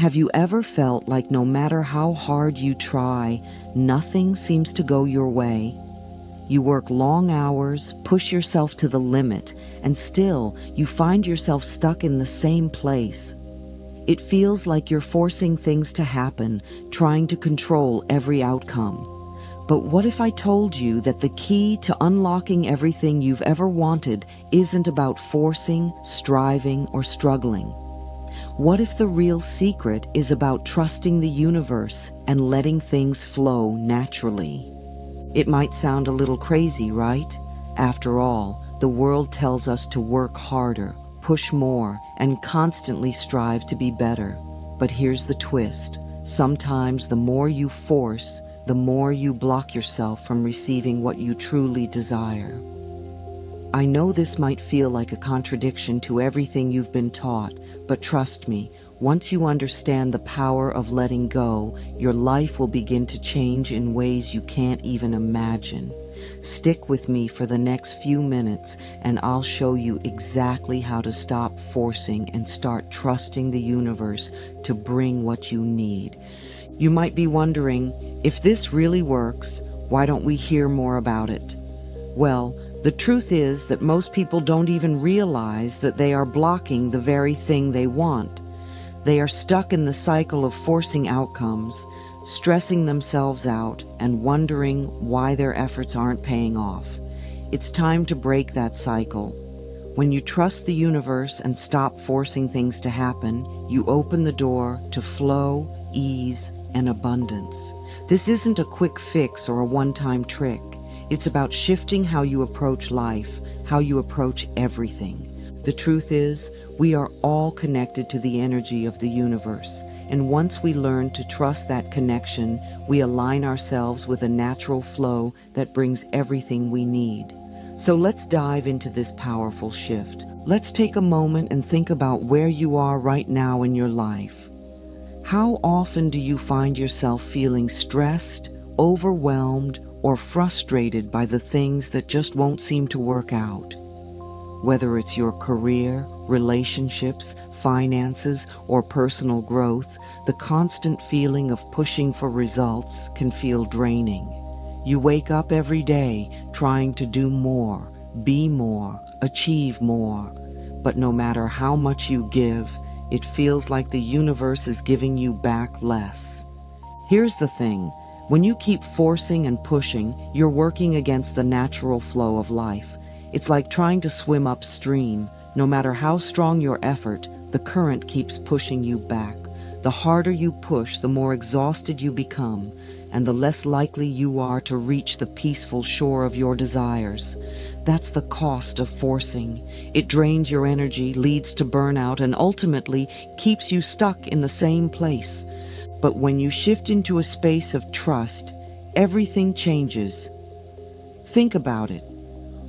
Have you ever felt like no matter how hard you try, nothing seems to go your way? You work long hours, push yourself to the limit, and still you find yourself stuck in the same place. It feels like you're forcing things to happen, trying to control every outcome. But what if I told you that the key to unlocking everything you've ever wanted isn't about forcing, striving, or struggling? What if the real secret is about trusting the universe and letting things flow naturally? It might sound a little crazy, right? After all, the world tells us to work harder, push more, and constantly strive to be better. But here's the twist. Sometimes the more you force, the more you block yourself from receiving what you truly desire. I know this might feel like a contradiction to everything you've been taught, but trust me, once you understand the power of letting go, your life will begin to change in ways you can't even imagine. Stick with me for the next few minutes, and I'll show you exactly how to stop forcing and start trusting the universe to bring what you need. You might be wondering, if this really works, why don't we hear more about it? Well, the truth is that most people don't even realize that they are blocking the very thing they want. They are stuck in the cycle of forcing outcomes, stressing themselves out, and wondering why their efforts aren't paying off. It's time to break that cycle. When you trust the universe and stop forcing things to happen, you open the door to flow, ease, and abundance. This isn't a quick fix or a one-time trick. It's about shifting how you approach life, how you approach everything. The truth is, we are all connected to the energy of the universe, and once we learn to trust that connection, we align ourselves with a natural flow that brings everything we need. So let's dive into this powerful shift. Let's take a moment and think about where you are right now in your life. How often do you find yourself feeling stressed, overwhelmed, or frustrated by the things that just won't seem to work out? Whether it's your career, relationships, finances, or personal growth, the constant feeling of pushing for results can feel draining. You wake up every day trying to do more, be more, achieve more. But no matter how much you give, it feels like the universe is giving you back less. Here's the thing. When you keep forcing and pushing, you're working against the natural flow of life. It's like trying to swim upstream. No matter how strong your effort, the current keeps pushing you back. The harder you push, the more exhausted you become, and the less likely you are to reach the peaceful shore of your desires. That's the cost of forcing. It drains your energy, leads to burnout, and ultimately keeps you stuck in the same place. But when you shift into a space of trust, everything changes. Think about it.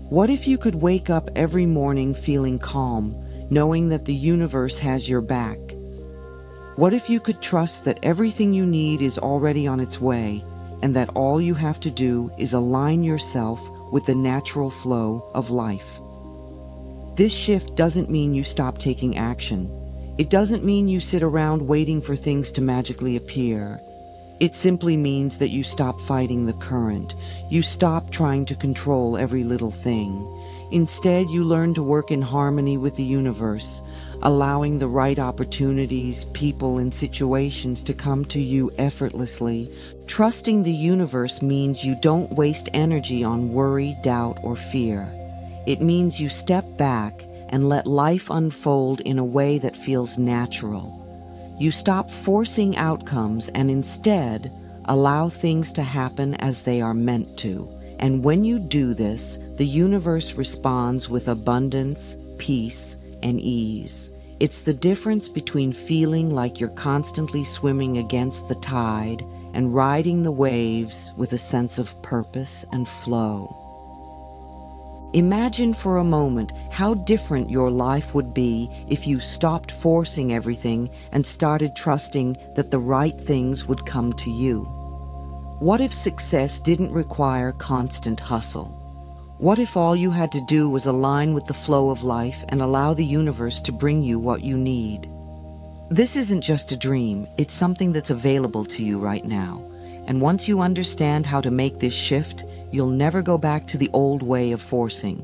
What if you could wake up every morning feeling calm, knowing that the universe has your back? What if you could trust that everything you need is already on its way, and that all you have to do is align yourself with the natural flow of life? This shift doesn't mean you stop taking action. It doesn't mean you sit around waiting for things to magically appear. It simply means that you stop fighting the current. You stop trying to control every little thing. Instead, you learn to work in harmony with the universe, allowing the right opportunities, people, and situations to come to you effortlessly. Trusting the universe means you don't waste energy on worry, doubt, or fear. It means you step back and let life unfold in a way that feels natural. You stop forcing outcomes and instead allow things to happen as they are meant to. And when you do this, the universe responds with abundance, peace, and ease. It's the difference between feeling like you're constantly swimming against the tide and riding the waves with a sense of purpose and flow. Imagine for a moment how different your life would be if you stopped forcing everything and started trusting that the right things would come to you. What if success didn't require constant hustle? What if all you had to do was align with the flow of life and allow the universe to bring you what you need? This isn't just a dream, it's something that's available to you right now. And once you understand how to make this shift, you'll never go back to the old way of forcing.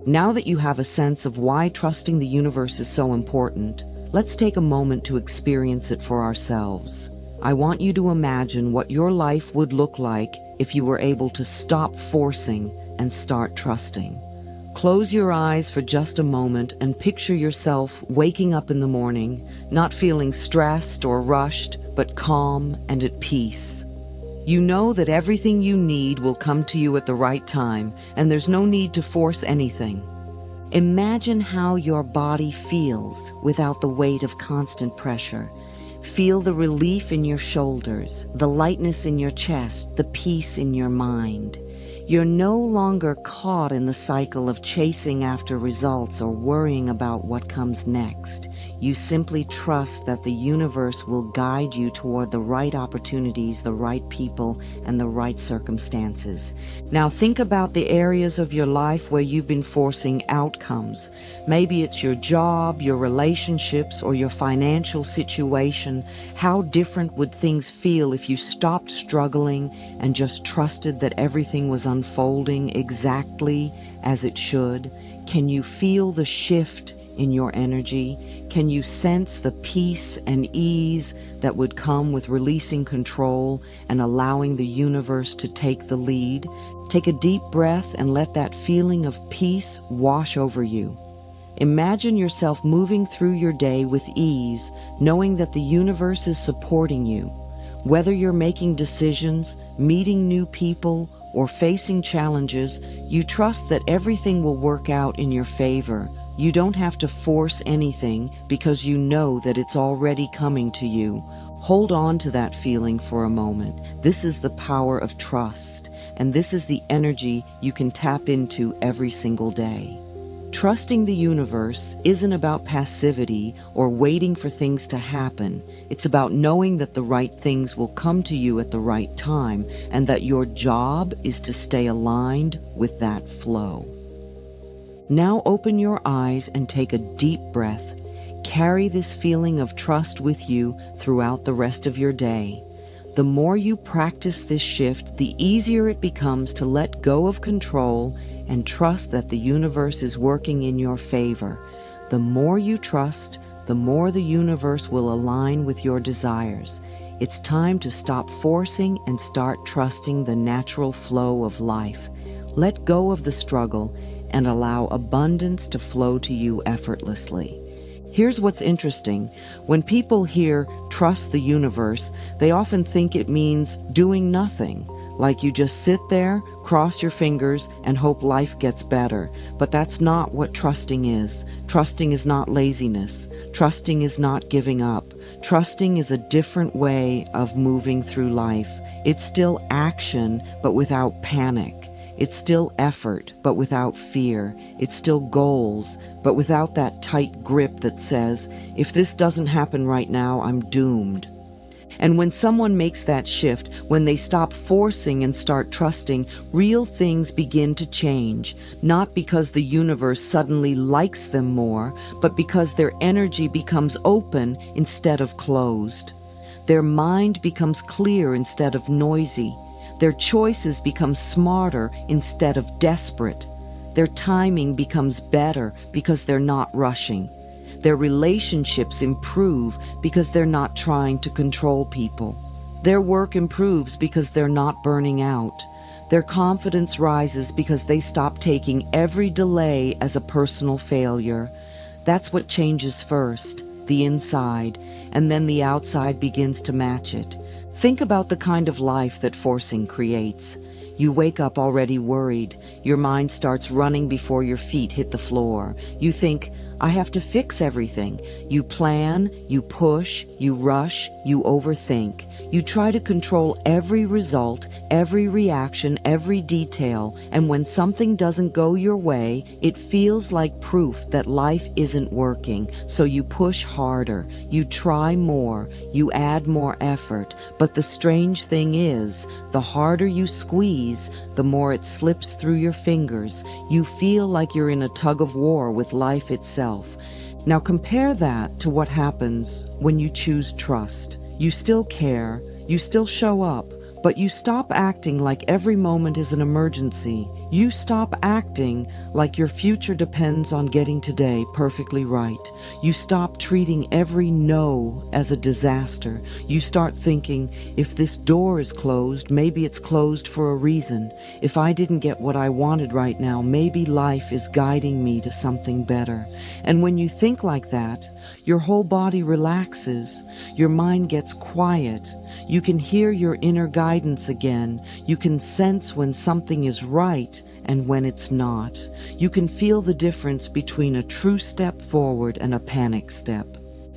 Now that you have a sense of why trusting the universe is so important, let's take a moment to experience it for ourselves. I want you to imagine what your life would look like if you were able to stop forcing and start trusting. Close your eyes for just a moment and picture yourself waking up in the morning, not feeling stressed or rushed, but calm and at peace. You know that everything you need will come to you at the right time, and there's no need to force anything. Imagine how your body feels without the weight of constant pressure. Feel the relief in your shoulders, the lightness in your chest, the peace in your mind. You're no longer caught in the cycle of chasing after results or worrying about what comes next. You simply trust that the universe will guide you toward the right opportunities, the right people, and the right circumstances. Now think about the areas of your life where you've been forcing outcomes. Maybe it's your job, your relationships, or your financial situation. How different would things feel if you stopped struggling and just trusted that everything was unfolding exactly as it should? Can you feel the shift in your energy? Can you sense the peace and ease that would come with releasing control and allowing the universe to take the lead? Take a deep breath and let that feeling of peace wash over you. Imagine yourself moving through your day with ease, knowing that the universe is supporting you. Whether you're making decisions, meeting new people, or facing challenges, you trust that everything will work out in your favor. You don't have to force anything because you know that it's already coming to you. Hold on to that feeling for a moment. This is the power of trust, and this is the energy you can tap into every single day. Trusting the universe isn't about passivity or waiting for things to happen. It's about knowing that the right things will come to you at the right time, and that your job is to stay aligned with that flow. Now open your eyes and take a deep breath. Carry this feeling of trust with you throughout the rest of your day. The more you practice this shift, the easier it becomes to let go of control and trust that the universe is working in your favor. The more you trust, the more the universe will align with your desires. It's time to stop forcing and start trusting the natural flow of life. Let go of the struggle and allow abundance to flow to you effortlessly. Here's what's interesting. When people hear trust the universe, they often think it means doing nothing, like you just sit there, cross your fingers, and hope life gets better. But that's not what trusting is. Trusting is not laziness. Trusting is not giving up. Trusting is a different way of moving through life. It's still action, but without panic. It's still effort, but without fear. It's still goals, but without that tight grip that says, if this doesn't happen right now, I'm doomed. And when someone makes that shift, when they stop forcing and start trusting, real things begin to change, not because the universe suddenly likes them more, but because their energy becomes open instead of closed. Their mind becomes clear instead of noisy. Their choices become smarter instead of desperate. Their timing becomes better because they're not rushing. Their relationships improve because they're not trying to control people. Their work improves because they're not burning out. Their confidence rises because they stop taking every delay as a personal failure. That's what changes first, the inside, and then the outside begins to match it. Think about the kind of life that forcing creates. You wake up already worried. Your mind starts running before your feet hit the floor. You think, I have to fix everything. You plan, you push, you rush, you overthink. You try to control every result, every reaction, every detail, and when something doesn't go your way, it feels like proof that life isn't working, so you push harder, you try more, you add more effort. But the strange thing is, the harder you squeeze, the more it slips through your fingers. You feel like you're in a tug of war with life itself. Now compare that to what happens when you choose trust. You still care, you still show up, but you stop acting like every moment is an emergency. You stop acting like your future depends on getting today perfectly right. You stop treating every no as a disaster. You start thinking, if this door is closed, maybe it's closed for a reason. If I didn't get what I wanted right now, maybe life is guiding me to something better. And when you think like that, your whole body relaxes. Your mind gets quiet. You can hear your inner guidance again. You can sense when something is right and when it's not. You can feel the difference between a true step forward and a panic step.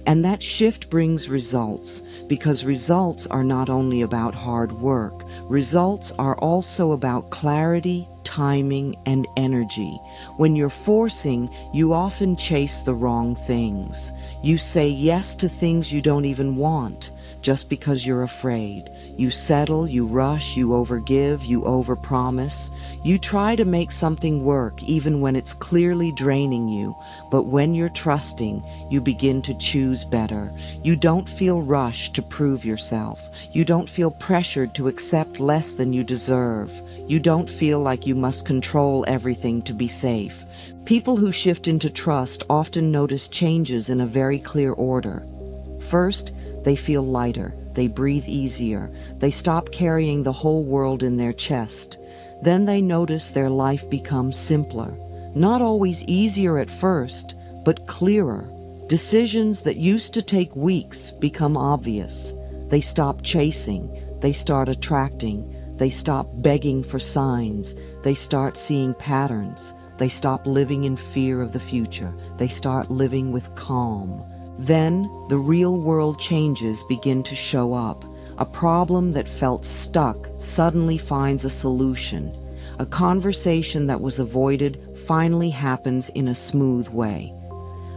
And that shift brings results, because results are not only about hard work. Results are also about clarity, timing, and energy. When you're forcing, you often chase the wrong things. You say yes to things you don't even want, just because you're afraid. You settle, you rush, you overgive, you overpromise. You try to make something work even when it's clearly draining you, but when you're trusting, you begin to choose better. You don't feel rushed to prove yourself. You don't feel pressured to accept less than you deserve. You don't feel like you must control everything to be safe. People who shift into trust often notice changes in a very clear order. First, they feel lighter. They breathe easier. They stop carrying the whole world in their chest. Then they notice their life becomes simpler. Not always easier at first, but clearer. Decisions that used to take weeks become obvious. They stop chasing. They start attracting. They stop begging for signs. They start seeing patterns. They stop living in fear of the future. They start living with calm. Then the real world changes begin to show up. A problem that felt stuck suddenly finds a solution. A conversation that was avoided finally happens in a smooth way.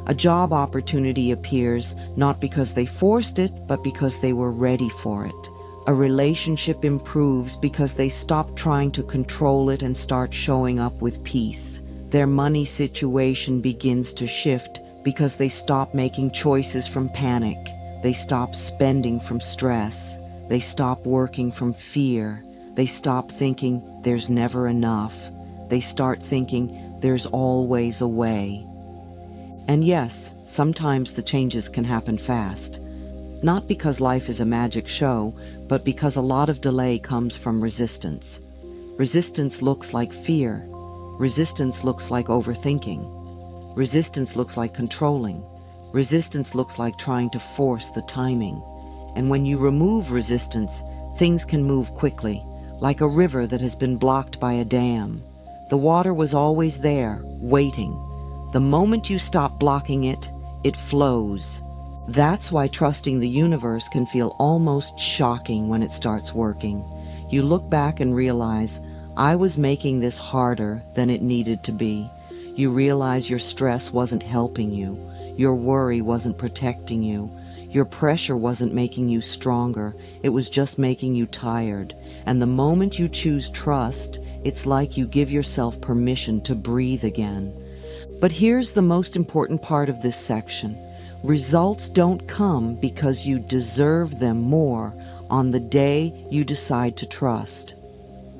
A job opportunity appears not because they forced it, but because they were ready for it. A relationship improves because they stop trying to control it and start showing up with peace. Their money situation begins to shift because they stop making choices from panic. They stop spending from stress. They stop working from fear. They stop thinking there's never enough. They start thinking there's always a way. And yes, sometimes the changes can happen fast. Not because life is a magic show, but because a lot of delay comes from resistance. Resistance looks like fear. Resistance looks like overthinking. Resistance looks like controlling. Resistance looks like trying to force the timing. And when you remove resistance, things can move quickly, like a river that has been blocked by a dam. The water was always there, waiting. The moment you stop blocking it, it flows. That's why trusting the universe can feel almost shocking when it starts working. You look back and realize, I was making this harder than it needed to be. You realize your stress wasn't helping you. Your worry wasn't protecting you. Your pressure wasn't making you stronger. It was just making you tired. And the moment you choose trust, it's like you give yourself permission to breathe again. But here's the most important part of this section. Results don't come because you deserve them more on the day you decide to trust.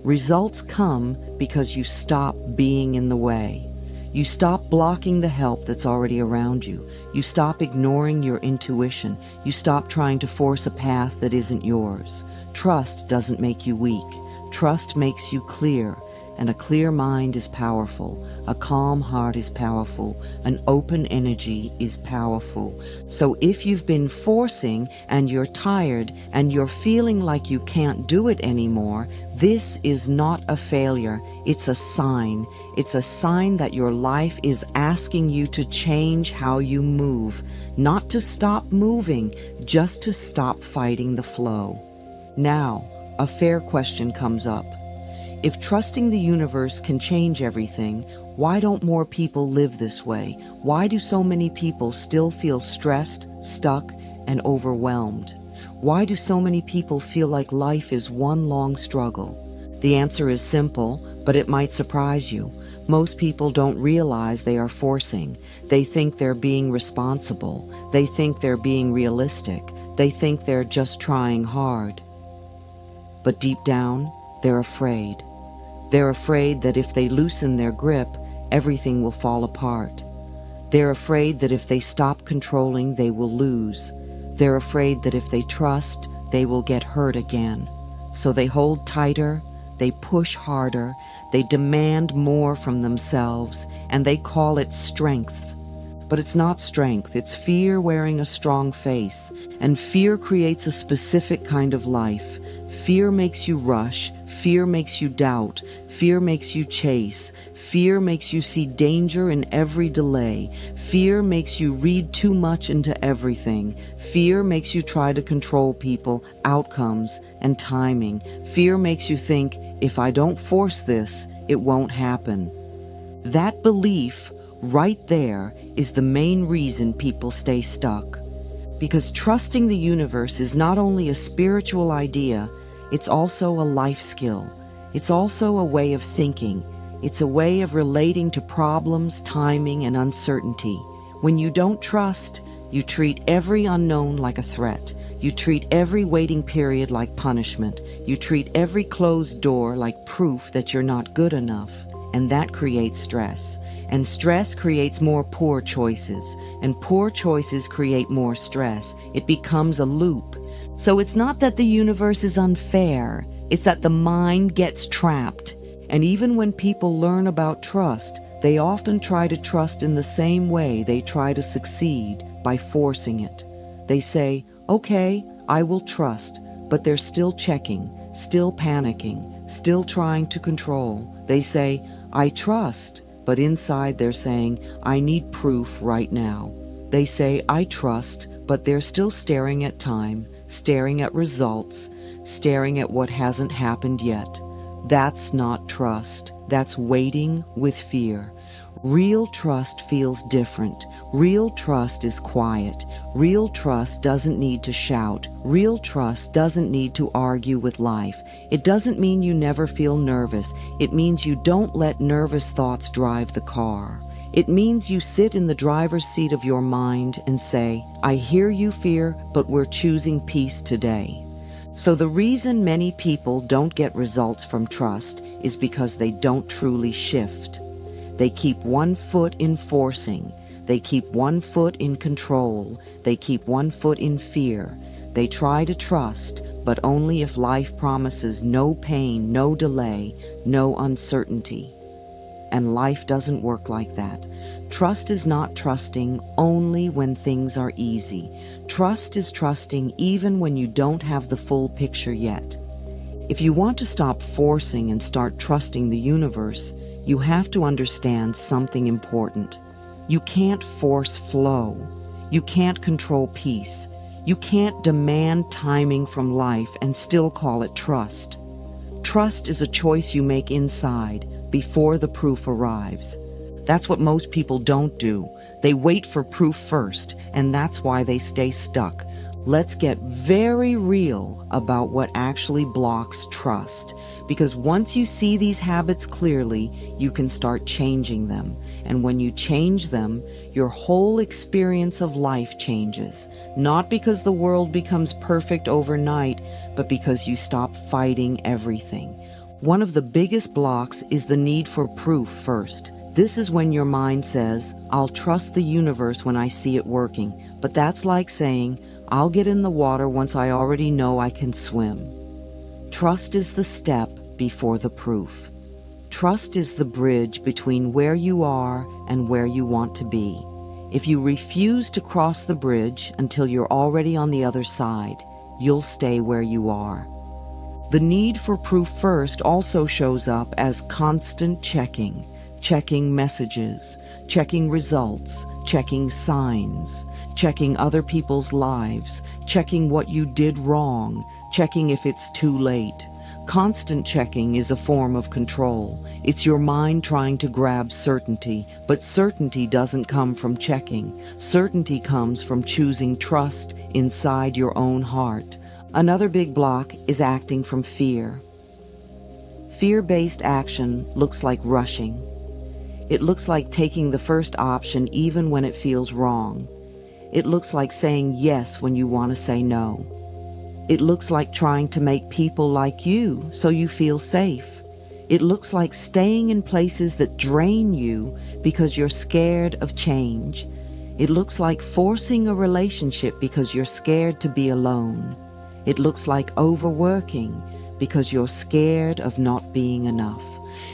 Results come because you stop being in the way. You stop blocking the help that's already around you. You stop ignoring your intuition. You stop trying to force a path that isn't yours. Trust doesn't make you weak. Trust makes you clear. And a clear mind is powerful. A calm heart is powerful. An open energy is powerful. So if you've been forcing and you're tired and you're feeling like you can't do it anymore, this is not a failure. It's a sign. It's a sign that your life is asking you to change how you move. Not to stop moving, just to stop fighting the flow. Now, a fair question comes up. If trusting the universe can change everything, why don't more people live this way? Why do so many people still feel stressed, stuck, and overwhelmed? Why do so many people feel like life is one long struggle? The answer is simple, but it might surprise you. Most people don't realize they are forcing. They think they're being responsible. They think they're being realistic. They think they're just trying hard. But deep down, they're afraid. They're afraid that if they loosen their grip, everything will fall apart. They're afraid that if they stop controlling, they will lose. They're afraid that if they trust, they will get hurt again. So they hold tighter, they push harder, they demand more from themselves, and they call it strength. But it's not strength, it's fear wearing a strong face, and fear creates a specific kind of life. Fear makes you rush, fear makes you doubt, fear makes you chase, fear makes you see danger in every delay, fear makes you read too much into everything, fear makes you try to control people, outcomes, and timing. Fear makes you think, if I don't force this, it won't happen. That belief right there is the main reason people stay stuck. Because trusting the universe is not only a spiritual idea, it's also a life skill. It's also a way of thinking. It's a way of relating to problems, timing, and uncertainty. When you don't trust, you treat every unknown like a threat. You treat every waiting period like punishment. You treat every closed door like proof that you're not good enough. And that creates stress. And stress creates more poor choices. And poor choices create more stress. It becomes a loop. So it's not that the universe is unfair. It's that the mind gets trapped. And even when people learn about trust, they often try to trust in the same way they try to succeed, by forcing it. They say, okay, I will trust, but they're still checking, still panicking, still trying to control. They say, I trust, but inside they're saying, I need proof right now. They say, I trust, but they're still staring at time, staring at results, staring at what hasn't happened yet. That's not trust. That's waiting with fear. Real trust feels different. Real trust is quiet. Real trust doesn't need to shout. Real trust doesn't need to argue with life. It doesn't mean you never feel nervous. It means you don't let nervous thoughts drive the car. It means you sit in the driver's seat of your mind and say, I hear you, fear, but we're choosing peace today. So the reason many people don't get results from trust is because they don't truly shift. They keep one foot in forcing. They keep one foot in control. They keep one foot in fear. They try to trust, but only if life promises no pain, no delay, no uncertainty. And life doesn't work like that. Trust is not trusting only when things are easy. Trust is trusting even when you don't have the full picture yet. If you want to stop forcing and start trusting the universe, you have to understand something important. You can't force flow. You can't control peace. You can't demand timing from life and still call it trust. Trust is a choice you make inside, before the proof arrives. That's what most people don't do. They wait for proof first, and that's why they stay stuck. Let's get very real about what actually blocks trust. Because once you see these habits clearly, you can start changing them. And when you change them, your whole experience of life changes. Not because the world becomes perfect overnight, but because you stop fighting everything. One of the biggest blocks is the need for proof first. This is when your mind says, I'll trust the universe when I see it working. But that's like saying, I'll get in the water once I already know I can swim. Trust is the step before the proof. Trust is the bridge between where you are and where you want to be. If you refuse to cross the bridge until you're already on the other side, you'll stay where you are. The need for proof first also shows up as constant checking. Checking messages, checking results, checking signs, checking other people's lives, checking what you did wrong, checking if it's too late. Constant checking is a form of control. It's your mind trying to grab certainty, but certainty doesn't come from checking. Certainty comes from choosing trust inside your own heart. Another big block is acting from fear. Fear-based action looks like rushing. It looks like taking the first option even when it feels wrong. It looks like saying yes when you want to say no. It looks like trying to make people like you so you feel safe. It looks like staying in places that drain you because you're scared of change. It looks like forcing a relationship because you're scared to be alone. It looks like overworking because you're scared of not being enough.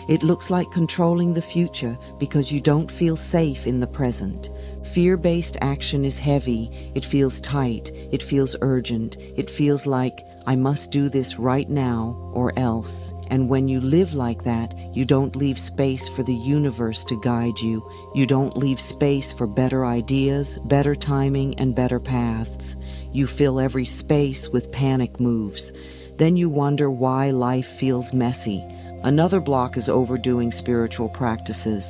It looks like controlling the future because you don't feel safe in the present. Fear-based action is heavy. It feels tight. It feels urgent. It feels like, I must do this right now or else. And when you live like that, you don't leave space for the universe to guide you. You don't leave space for better ideas, better timing, and better paths. You fill every space with panic moves. Then you wonder why life feels messy. Another block is overdoing spiritual practices.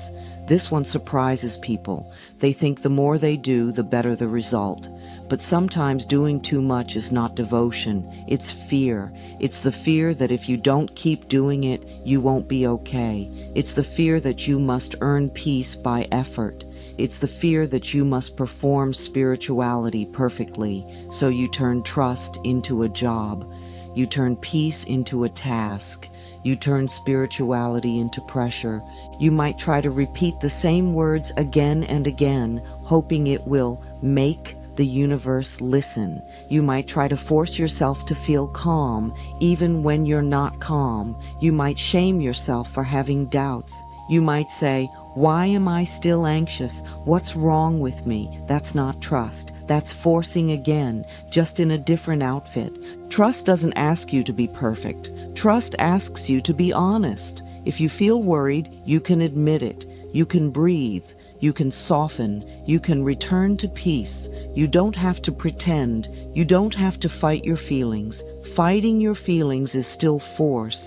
This one surprises people. They think the more they do, the better the result. But sometimes doing too much is not devotion, it's fear. It's the fear that if you don't keep doing it, you won't be okay. It's the fear that you must earn peace by effort. It's the fear that you must perform spirituality perfectly, so you turn trust into a job. You turn peace into a task. You turn spirituality into pressure. You might try to repeat the same words again and again, hoping it will make the universe listen. You might try to force yourself to feel calm, even when you're not calm. You might shame yourself for having doubts. You might say, why am I still anxious? What's wrong with me? That's not trust. That's forcing again, just in a different outfit. Trust doesn't ask you to be perfect. Trust asks you to be honest. If you feel worried, you can admit it. You can breathe. You can soften. You can return to peace. You don't have to pretend. You don't have to fight your feelings. Fighting your feelings is still force.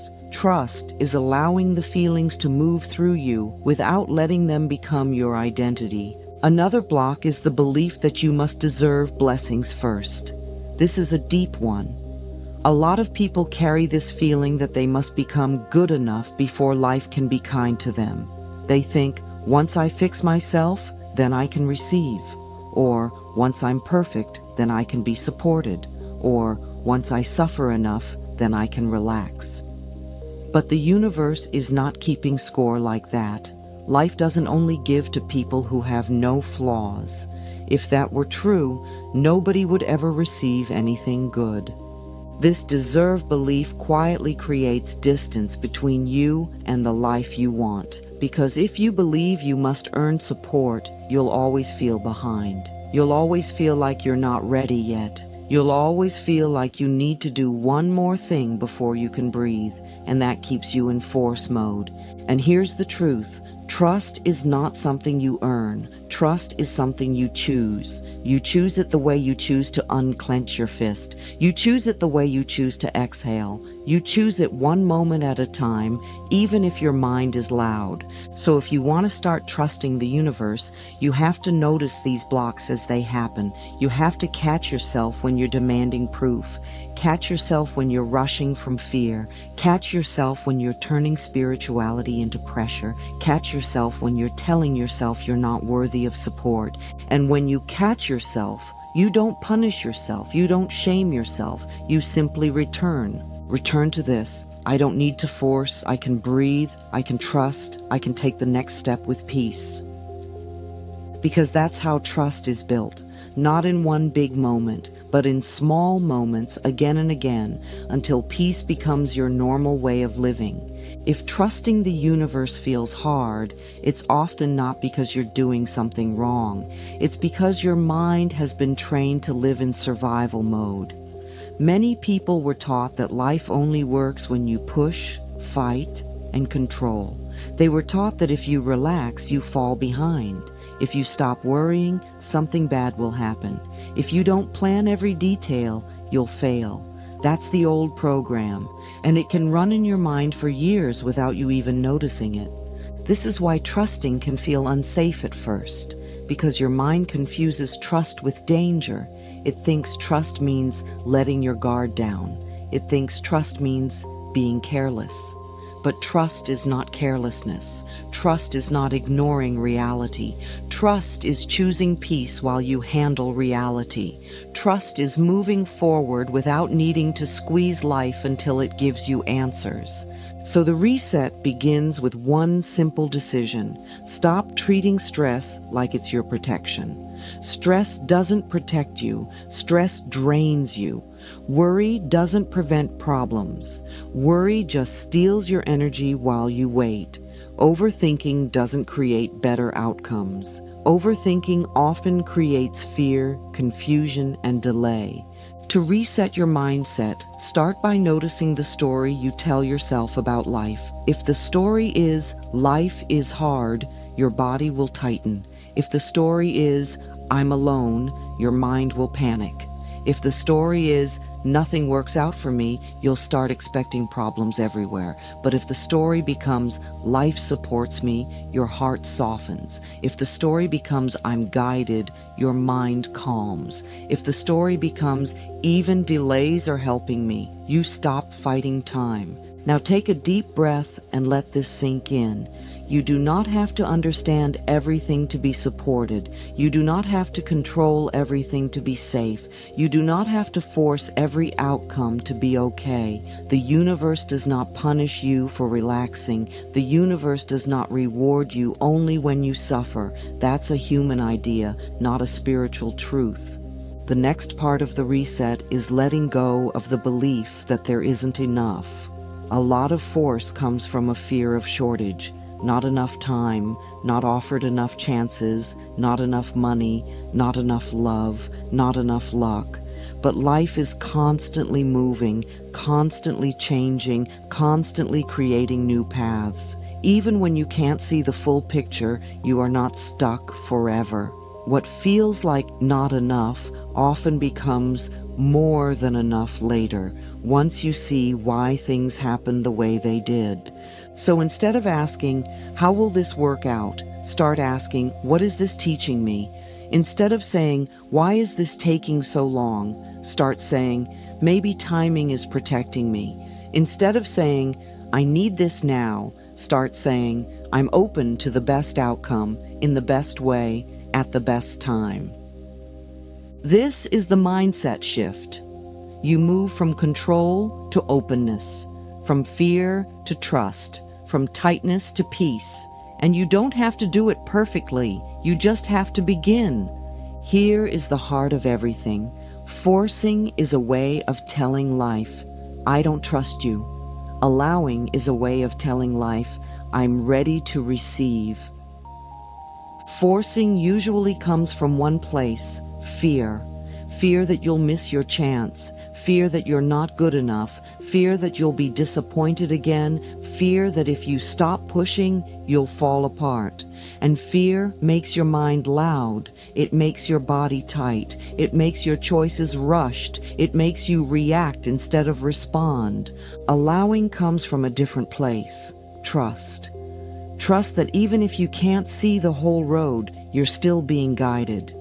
Trust is allowing the feelings to move through you without letting them become your identity. Another block is the belief that you must deserve blessings first. This is a deep one. A lot of people carry this feeling that they must become good enough before life can be kind to them. They think, once I fix myself, then I can receive. Or, once I'm perfect, then I can be supported. Or, once I suffer enough, then I can relax. But the universe is not keeping score like that. Life doesn't only give to people who have no flaws. If that were true, nobody would ever receive anything good. This deserve belief quietly creates distance between you and the life you want. Because if you believe you must earn support, you'll always feel behind. You'll always feel like you're not ready yet. You'll always feel like you need to do one more thing before you can breathe, and that keeps you in force mode. And here's the truth. Trust is not something you earn. Trust is something you choose. You choose it the way you choose to unclench your fist. You choose it the way you choose to exhale. You choose it one moment at a time, even if your mind is loud. So if you want to start trusting the universe, you have to notice these blocks as they happen. You have to catch yourself when you're demanding proof. Catch yourself when you're rushing from fear. Catch yourself when you're turning spirituality into pressure. Catch yourself when you're telling yourself you're not worthy of support. And when you catch yourself, you don't punish yourself. You don't shame yourself. You simply return. Return to this. I don't need to force. I can breathe. I can trust. I can take the next step with peace. Because that's how trust is built. Not in one big moment, but in small moments again and again, until peace becomes your normal way of living. If trusting the universe feels hard, it's often not because you're doing something wrong. It's because your mind has been trained to live in survival mode. Many people were taught that life only works when you push, fight, and control. They were taught that if you relax, you fall behind. If you stop worrying, something bad will happen. If you don't plan every detail, you'll fail. That's the old program, and it can run in your mind for years without you even noticing it. This is why trusting can feel unsafe at first, because your mind confuses trust with danger. It thinks trust means letting your guard down. It thinks trust means being careless. But trust is not carelessness. Trust is not ignoring reality. Trust is choosing peace while you handle reality. Trust is moving forward without needing to squeeze life until it gives you answers. So the reset begins with one simple decision. Stop treating stress like it's your protection. Stress doesn't protect you. Stress drains you. Worry doesn't prevent problems. Worry just steals your energy while you wait. Overthinking doesn't create better outcomes. Overthinking often creates fear, confusion, and delay. To reset your mindset, start by noticing the story you tell yourself about life. If the story is, life is hard, your body will tighten. If the story is, I'm alone, your mind will panic. If the story is, nothing works out for me, you'll start expecting problems everywhere. But if the story becomes, life supports me, your heart softens. If the story becomes, I'm guided, your mind calms. If the story becomes, even delays are helping me, you stop fighting time. Now take a deep breath and let this sink in. You do not have to understand everything to be supported. You do not have to control everything to be safe. You do not have to force every outcome to be okay. The universe does not punish you for relaxing. The universe does not reward you only when you suffer. That's a human idea, not a spiritual truth. The next part of the reset is letting go of the belief that there isn't enough. A lot of force comes from a fear of shortage. Not enough time, not offered enough chances, not enough money, not enough love, not enough luck. But life is constantly moving, constantly changing, constantly creating new paths. Even when you can't see the full picture, you are not stuck forever. What feels like not enough often becomes more than enough later, once you see why things happened the way they did. So instead of asking, how will this work out? Start asking, what is this teaching me? Instead of saying, why is this taking so long? Start saying, maybe timing is protecting me. Instead of saying, I need this now, start saying, I'm open to the best outcome, in the best way, at the best time. This is the mindset shift. You move from control to openness, from fear to trust, from tightness to peace. And you don't have to do it perfectly. You just have to begin. Here is the heart of everything. Forcing is a way of telling life, I don't trust you. Allowing is a way of telling life, I'm ready to receive. Forcing usually comes from one place, fear. Fear that you'll miss your chance. Fear that you're not good enough. Fear that you'll be disappointed again. Fear that if you stop pushing, you'll fall apart. And fear makes your mind loud. It makes your body tight. It makes your choices rushed. It makes you react instead of respond. Allowing comes from a different place. Trust. Trust that even if you can't see the whole road, you're still being guided.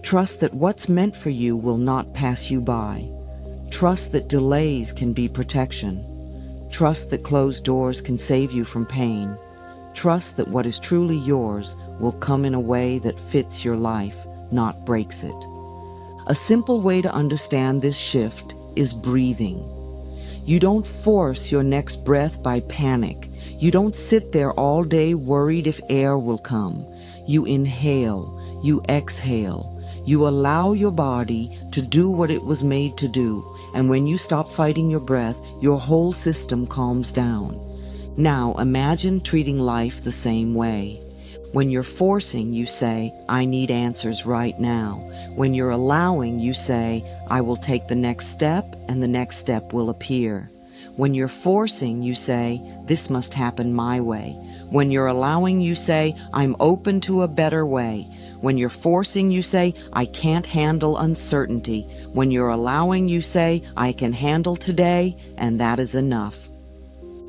Trust that what's meant for you will not pass you by. Trust that delays can be protection. Trust that closed doors can save you from pain. Trust that what is truly yours will come in a way that fits your life, not breaks it. A simple way to understand this shift is breathing. You don't force your next breath by panic. You don't sit there all day worried if air will come. You inhale. You exhale. You allow your body to do what it was made to do, and when you stop fighting your breath, your whole system calms down. Now imagine treating life the same way. When you're forcing, you say, I need answers right now. When you're allowing, you say, I will take the next step, and the next step will appear. When you're forcing, you say, this must happen my way. When you're allowing, you say, I'm open to a better way. When you're forcing, you say, I can't handle uncertainty. When you're allowing, you say, I can handle today, and that is enough.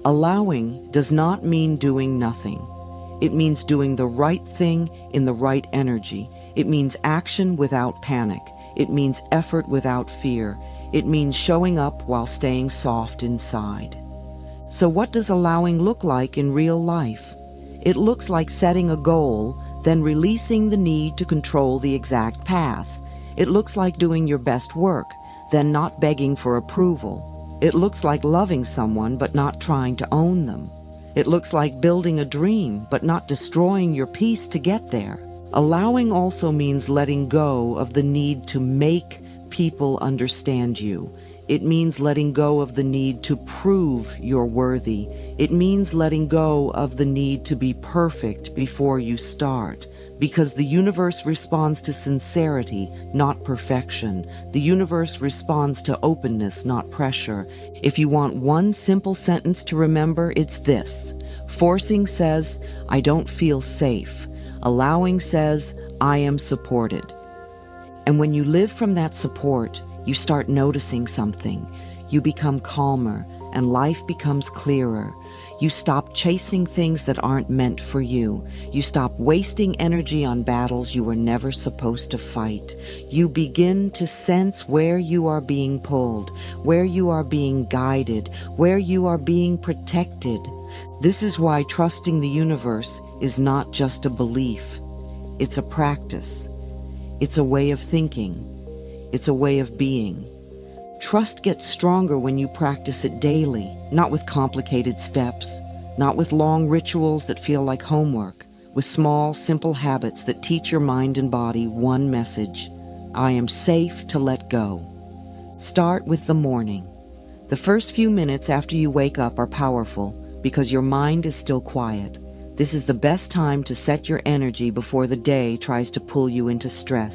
Allowing does not mean doing nothing. It means doing the right thing in the right energy. It means action without panic. It means effort without fear. It means showing up while staying soft inside. So what does allowing look like in real life? It looks like setting a goal, then releasing the need to control the exact path. It looks like doing your best work, then not begging for approval. It looks like loving someone but not trying to own them. It looks like building a dream but not destroying your peace to get there. Allowing also means letting go of the need to make people understand you. It means letting go of the need to prove you're worthy. It means letting go of the need to be perfect before you start. Because the universe responds to sincerity, not perfection. The universe responds to openness, not pressure. If you want one simple sentence to remember, it's this. Forcing says, I don't feel safe. Allowing says, I am supported. And when you live from that support, you start noticing something. You become calmer, and life becomes clearer. You stop chasing things that aren't meant for you. You stop wasting energy on battles you were never supposed to fight. You begin to sense where you are being pulled, where you are being guided, where you are being protected. This is why trusting the universe is not just a belief. It's a practice. It's a way of thinking. It's a way of being. Trust gets stronger when you practice it daily, not with complicated steps, not with long rituals that feel like homework, with small, simple habits that teach your mind and body one message: I am safe to let go. Start with the morning. The first few minutes after you wake up are powerful because your mind is still quiet. This is the best time to set your energy before the day tries to pull you into stress.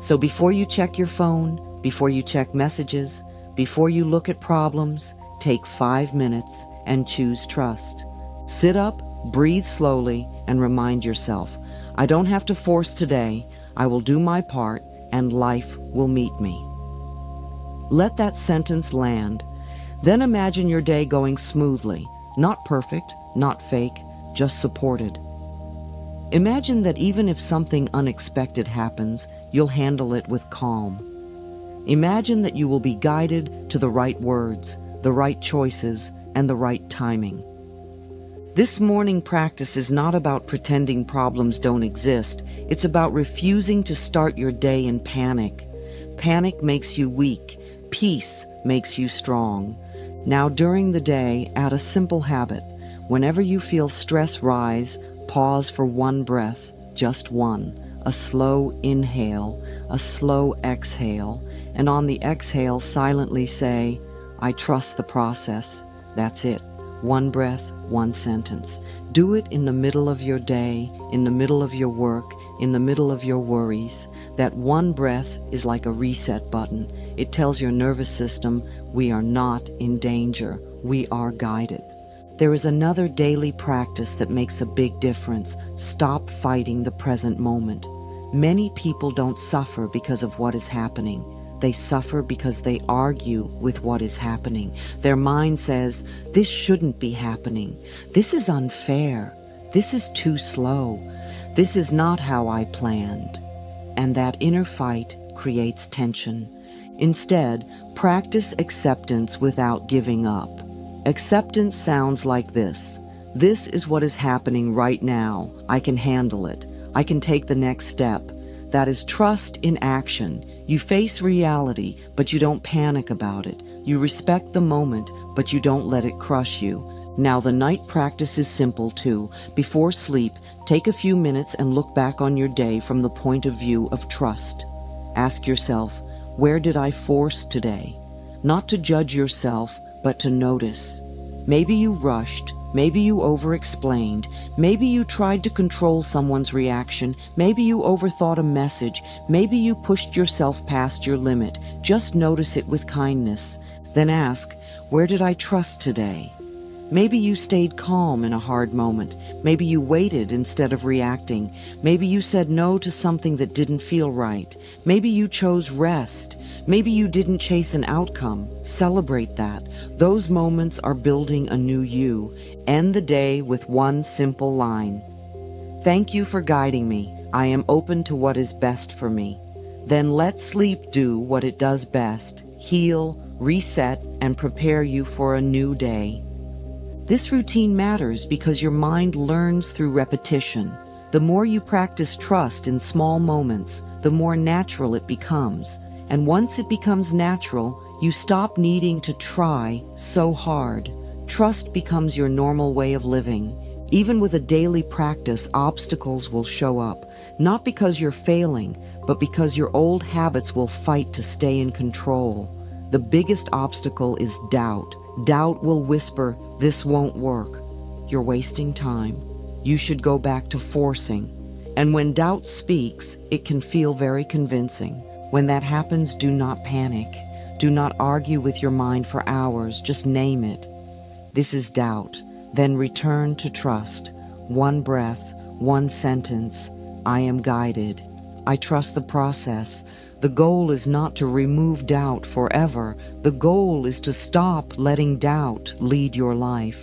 So before you check your phone, before you check messages, before you look at problems, take 5 minutes and choose trust. Sit up, breathe slowly, and remind yourself, I don't have to force today. I will do my part, and life will meet me. Let that sentence land. Then imagine your day going smoothly, not perfect, not fake, just supported. Imagine that even if something unexpected happens, you'll handle it with calm. Imagine that you will be guided to the right words, the right choices, and the right timing. This morning practice is not about pretending problems don't exist. It's about refusing to start your day in panic. Panic makes you weak. Peace makes you strong. Now during the day, add a simple habit. Whenever you feel stress rise, pause for one breath, just one. A slow inhale, a slow exhale, and on the exhale silently say, I trust the process. That's it. One breath, one sentence. Do it in the middle of your day, in the middle of your work, in the middle of your worries. That one breath is like a reset button. It tells your nervous system, we are not in danger. We are guided. There is another daily practice that makes a big difference. Stop fighting the present moment. Many people don't suffer because of what is happening. They suffer because they argue with what is happening. Their mind says, this shouldn't be happening. This is unfair. This is too slow. This is not how I planned. And that inner fight creates tension. Instead, practice acceptance without giving up. Acceptance sounds like this. This is what is happening right now. I can handle it. I can take the next step. That is trust in action. You face reality, but you don't panic about it. You respect the moment, but you don't let it crush you. Now the night practice is simple too. Before sleep, take a few minutes and look back on your day from the point of view of trust. Ask yourself, where did I force today? Not to judge yourself, but to notice. Maybe you rushed, maybe you over-explained, maybe you tried to control someone's reaction, maybe you overthought a message, maybe you pushed yourself past your limit. Just notice it with kindness. Then ask, where did I trust today? Maybe you stayed calm in a hard moment. Maybe you waited instead of reacting. Maybe you said no to something that didn't feel right. Maybe you chose rest. Maybe you didn't chase an outcome. Celebrate that. Those moments are building a new you. End the day with one simple line. Thank you for guiding me. I am open to what is best for me. Then let sleep do what it does best. Heal, reset, and prepare you for a new day. This routine matters because your mind learns through repetition. The more you practice trust in small moments, the more natural it becomes. And once it becomes natural, you stop needing to try so hard. Trust becomes your normal way of living. Even with a daily practice, obstacles will show up, not because you're failing, but because your old habits will fight to stay in control. The biggest obstacle is doubt. Doubt will whisper, "This won't work. You're wasting time. You should go back to forcing." And when doubt speaks, it can feel very convincing. When that happens, do not panic. Do not argue with your mind for hours. Just name it. This is doubt. Then return to trust. One breath, one sentence. I am guided. I trust the process. The goal is not to remove doubt forever. The goal is to stop letting doubt lead your life.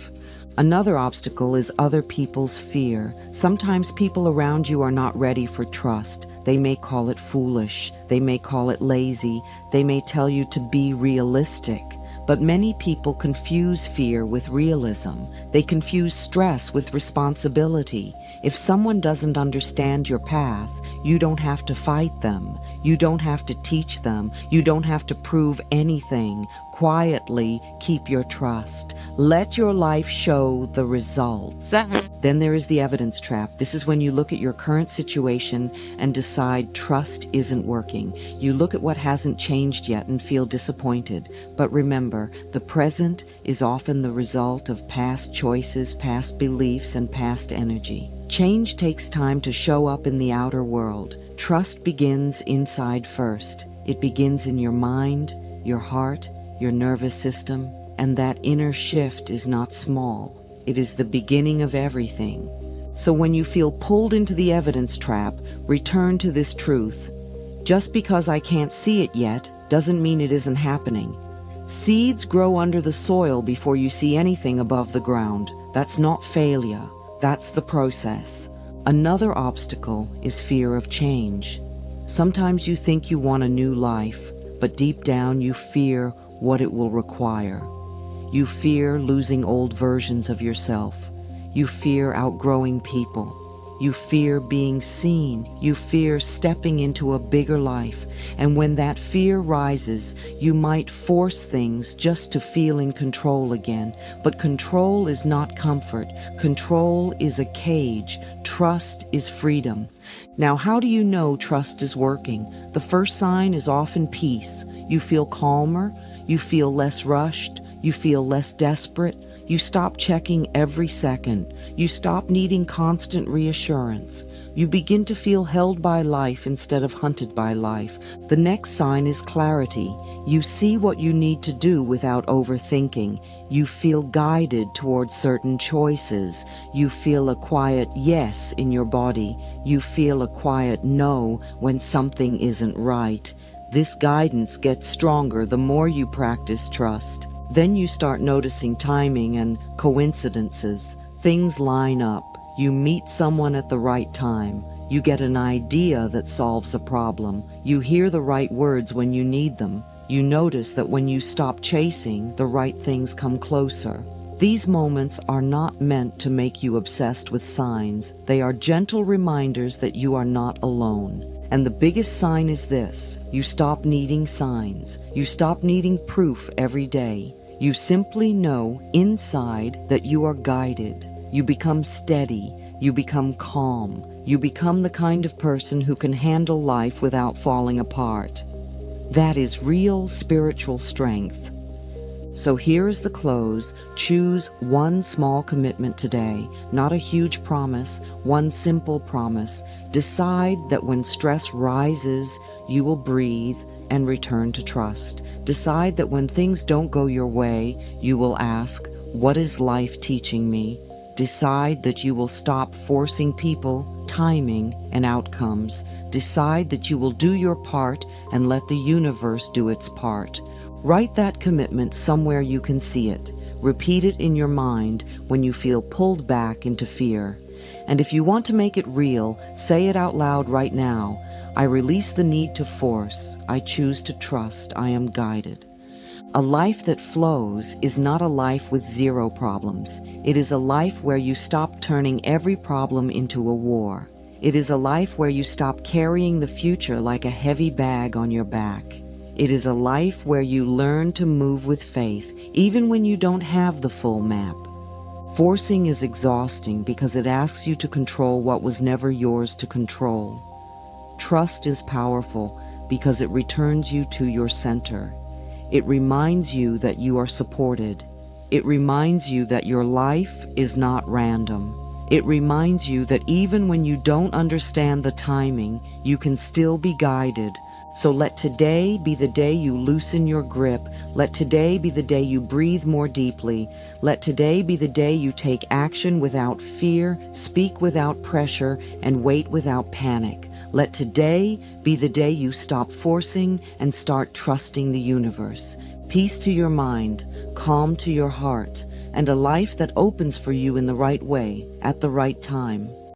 Another obstacle is other people's fear. Sometimes people around you are not ready for trust. They may call it foolish. They may call it lazy. They may tell you to be realistic. But many people confuse fear with realism. They confuse stress with responsibility. If someone doesn't understand your path, you don't have to fight them. You don't have to teach them. You don't have to prove anything. Quietly keep your trust. Let your life show the results. Then there is the evidence trap. This is when you look at your current situation and decide trust isn't working. You look at what hasn't changed yet and feel disappointed. But remember, the present is often the result of past choices, past beliefs, and past energy. Change takes time to show up in the outer world. Trust begins inside first. It begins in your mind, your heart, your nervous system, and that inner shift is not small. It is the beginning of everything. So when you feel pulled into the evidence trap, return to this truth. Just because I can't see it yet doesn't mean it isn't happening. Seeds grow under the soil before you see anything above the ground. That's not failure. That's the process. Another obstacle is fear of change. Sometimes you think you want a new life, but deep down you fear what it will require. You fear losing old versions of yourself. You fear outgrowing people. You fear being seen. You fear stepping into a bigger life. And when that fear rises, you might force things just to feel in control again. But control is not comfort. Control is a cage. Trust is freedom. Now, how do you know trust is working? The first sign is often peace. You feel calmer. You feel less rushed. You feel less desperate. You stop checking every second. You stop needing constant reassurance. You begin to feel held by life instead of hunted by life. The next sign is clarity. You see what you need to do without overthinking. You feel guided towards certain choices. You feel a quiet yes in your body. You feel a quiet no when something isn't right. This guidance gets stronger the more you practice trust. Then you start noticing timing and coincidences. Things line up. You meet someone at the right time. You get an idea that solves a problem. You hear the right words when you need them. You notice that when you stop chasing, the right things come closer. These moments are not meant to make you obsessed with signs. They are gentle reminders that you are not alone. And the biggest sign is this. You stop needing signs. You stop needing proof every day. You simply know inside that you are guided. You become steady. You become calm. You become the kind of person who can handle life without falling apart. That is real spiritual strength. So here is the close. Choose one small commitment today, not a huge promise, one simple promise. Decide that when stress rises, you will breathe and return to trust. Decide that when things don't go your way, you will ask, what is life teaching me? Decide that you will stop forcing people, timing, and outcomes. Decide that you will do your part and let the universe do its part. Write that commitment somewhere you can see it. Repeat it in your mind when you feel pulled back into fear. And if you want to make it real, say it out loud right now. I release the need to force. I choose to trust. I am guided. A life that flows is not a life with zero problems. It is a life where you stop turning every problem into a war. It is a life where you stop carrying the future like a heavy bag on your back. It is a life where you learn to move with faith, even when you don't have the full map. Forcing is exhausting because it asks you to control what was never yours to control. Trust is powerful because it returns you to your center. It reminds you that you are supported. It reminds you that your life is not random. It reminds you that even when you don't understand the timing, you can still be guided. So let today be the day you loosen your grip. Let today be the day you breathe more deeply. Let today be the day you take action without fear, speak without pressure, and wait without panic. Let today be the day you stop forcing and start trusting the universe. Peace to your mind, calm to your heart, and a life that opens for you in the right way, at the right time.